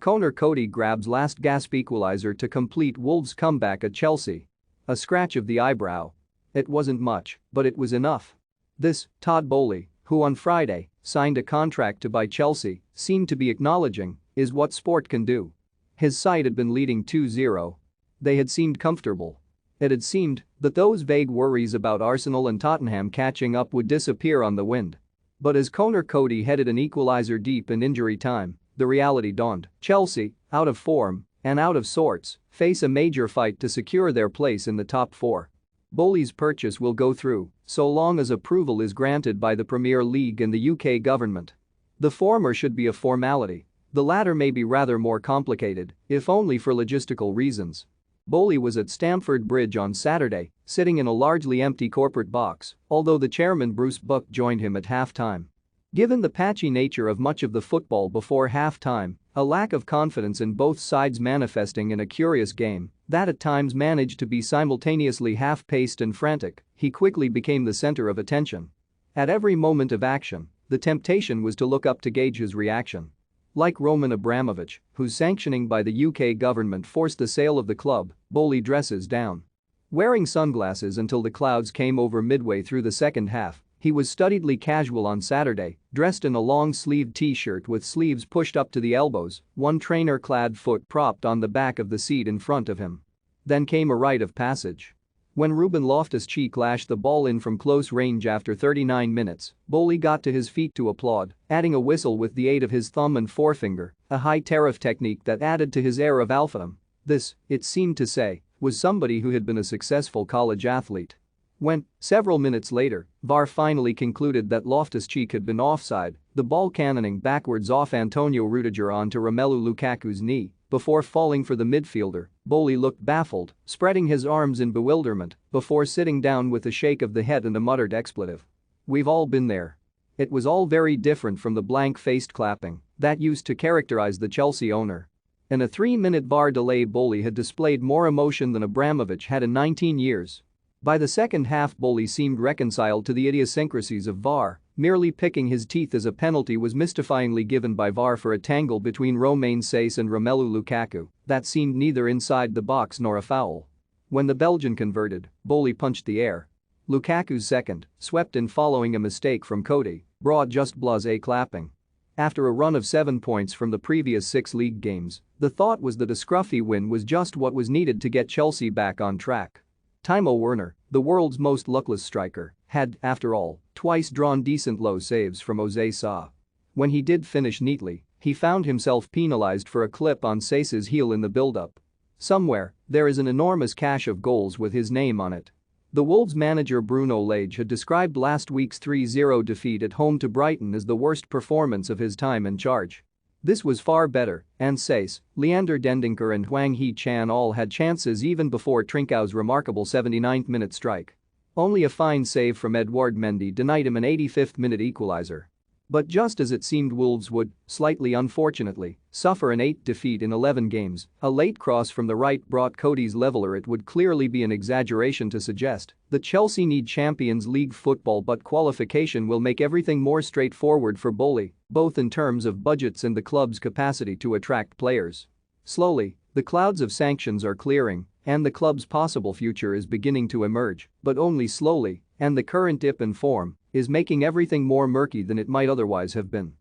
Conor Coady grabs last-gasp equaliser to complete Wolves' comeback at Chelsea. A scratch of the eyebrow. It wasn't much, but it was enough. This, Todd Boehly, who on Friday signed a contract to buy Chelsea, seemed to be acknowledging, is what sport can do. His side had been leading 2-0. They had seemed comfortable. It had seemed that those vague worries about Arsenal and Tottenham catching up would disappear on the wind. But as Conor Coady headed an equaliser deep in injury time, the reality dawned. Chelsea, out of form and out of sorts, face a major fight to secure their place in the top four. Boehly's purchase will go through, so long as approval is granted by the Premier League and the UK government. The former should be a formality. The latter may be rather more complicated, if only for logistical reasons. Boehly was at Stamford Bridge on Saturday, sitting in a largely empty corporate box, although the chairman Bruce Buck joined him at half-time. Given the patchy nature of much of the football before half-time, a lack of confidence in both sides manifesting in a curious game that at times managed to be simultaneously half-paced and frantic, he quickly became the center of attention. At every moment of action, the temptation was to look up to gauge his reaction. Like Roman Abramovich, whose sanctioning by the UK government forced the sale of the club, Boehly dresses down. Wearing sunglasses until the clouds came over midway through the second half, he was studiedly casual on Saturday, dressed in a long-sleeved t-shirt with sleeves pushed up to the elbows, one trainer-clad foot propped on the back of the seat in front of him. Then came a rite of passage. When Ruben Loftus-Cheek lashed the ball in from close range after 39 minutes, Boehly got to his feet to applaud, adding a whistle with the aid of his thumb and forefinger, a high-tariff technique that added to his air of alpha. This, it seemed to say, was somebody who had been a successful college athlete. When, several minutes later, VAR finally concluded that Loftus-Cheek had been offside, the ball cannoning backwards off Antonio Rudiger onto Romelu Lukaku's knee, before falling for the midfielder, Boehly looked baffled, spreading his arms in bewilderment before sitting down with a shake of the head and a muttered expletive. "We've all been there." It was all very different from the blank-faced clapping that used to characterize the Chelsea owner. In a 3-minute VAR delay, Boehly had displayed more emotion than Abramovich had in 19 years. By the second half, Boehly seemed reconciled to the idiosyncrasies of VAR, merely picking his teeth as a penalty was mystifyingly given by VAR for a tangle between Romain Saiss and Romelu Lukaku that seemed neither inside the box nor a foul. When the Belgian converted, Boehly punched the air. Lukaku's second, swept in following a mistake from Coady, brought just blasé clapping. After a run of 7 points from the previous 6 league games, the thought was that a scruffy win was just what was needed to get Chelsea back on track. Timo Werner, the world's most luckless striker, had, after all, twice drawn decent low saves from Jose Sa. When he did finish neatly, he found himself penalized for a clip on Saiss's heel in the build-up. Somewhere, there is an enormous cache of goals with his name on it. The Wolves manager Bruno Lage had described last week's 3-0 defeat at home to Brighton as the worst performance of his time in charge. This was far better, and Saiss, Leander Dendoncker and Hwang Hee-chan all had chances even before Trincão's remarkable 79th-minute strike. Only a fine save from Edouard Mendy denied him an 85th-minute equaliser. But just as it seemed Wolves would, slightly unfortunately, suffer an 8 defeat in 11 games, a late cross from the right brought Coady's leveler. It would clearly be an exaggeration to suggest that Chelsea need Champions League football, but qualification will make everything more straightforward for Boehly, both in terms of budgets and the club's capacity to attract players. Slowly, the clouds of sanctions are clearing, and the club's possible future is beginning to emerge, but only slowly, and the current dip in form is making everything more murky than it might otherwise have been.